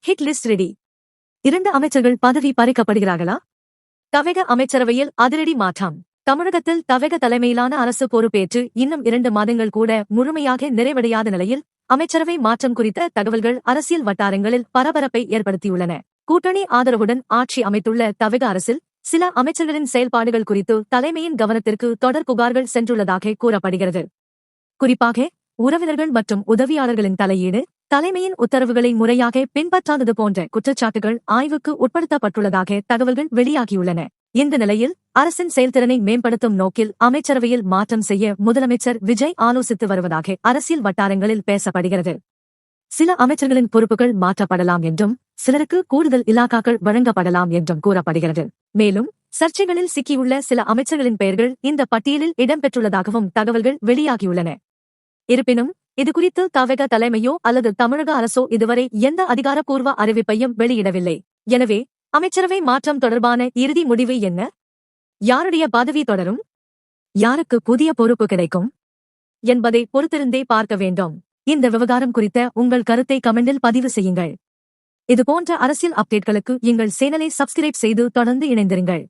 Hit list ready. 2 அமைச்சர்கள் பதவி பறிக்கப்படுகிறார்களா? தமிழக அமைச்சரவையில் அதிரடி மாற்றம். தமிழகத்தில் தமிழக தலைமையிலான அரசு பொறுப்பேற்று இன்னும் 2 மாதங்கள் கூட முழுமையாக நிறைவடையாத நிலையில் அமைச்சரவை மாற்றம் குறித்த தகவல்கள் அரசியல் வட்டாரங்களில் பரபரப்பை ஏற்படுத்தியுள்ளன. கூட்டணி ஆதரவுடன் ஆட்சி அமைத்துள்ள தமிழக அரசில் சில அமைச்சர்களின் செயல்பாடுகள் குறித்து தலைமையின் கவனத்திற்கு தொடர் புகார்கள் சென்றுள்ளதாக கூறப்படுகிறது. குறிப்பாக உறவினர்கள் மற்றும் உதவியாளர்களின் தலையீடு, தலைமையின் உத்தரவுகளை முறையாக பின்பற்றாதது போன்ற குற்றச்சாட்டுகள் ஆய்வுக்கு உட்படுத்தப்பட்டுள்ளதாக தகவல்கள் வெளியாகியுள்ளன. இந்த நிலையில் அரசின் செயல்திறனை மேம்படுத்தும் நோக்கில் அமைச்சரவையில் மாற்றம் செய்ய முதலமைச்சர் விஜய் ஆலோசித்து வருவதாக அரசியல் வட்டாரங்களில் பேசப்படுகிறது. சில அமைச்சர்களின் பொறுப்புகள் மாற்றப்படலாம் என்றும் சிலருக்கு கூடுதல் இலாக்காக்கள் வழங்கப்படலாம் என்றும் கூறப்படுகிறது. மேலும் சர்ச்சைகளில் சிக்கியுள்ள சில அமைச்சர்களின் பெயர்கள் இந்த பட்டியலில் இடம்பெற்றுள்ளதாகவும் தகவல்கள் வெளியாகியுள்ளன. இருப்பினும் இதுகுறித்து தமிழக தலைமையோ அல்லது தமிழக அரசோ இதுவரை எந்த அதிகாரப்பூர்வ அறிவிப்பையும் வெளியிடவில்லை. எனவே அமைச்சரவை மாற்றம் தொடர்பான இறுதி முடிவு என்ன? யாருடைய பதவி தொடரும்? யாருக்கு புதிய பொறுப்பு கிடைக்கும் என்பதை பொறுத்திருந்தே பார்க்க வேண்டும். இந்த விவகாரம் குறித்த உங்கள் கருத்தை கமெண்டில் பதிவு செய்யுங்கள். இதுபோன்ற அரசியல் அப்டேட்களுக்கு எங்கள் சேனலை சப்ஸ்கிரைப் செய்து தொடர்ந்து இணைந்திருங்கள்.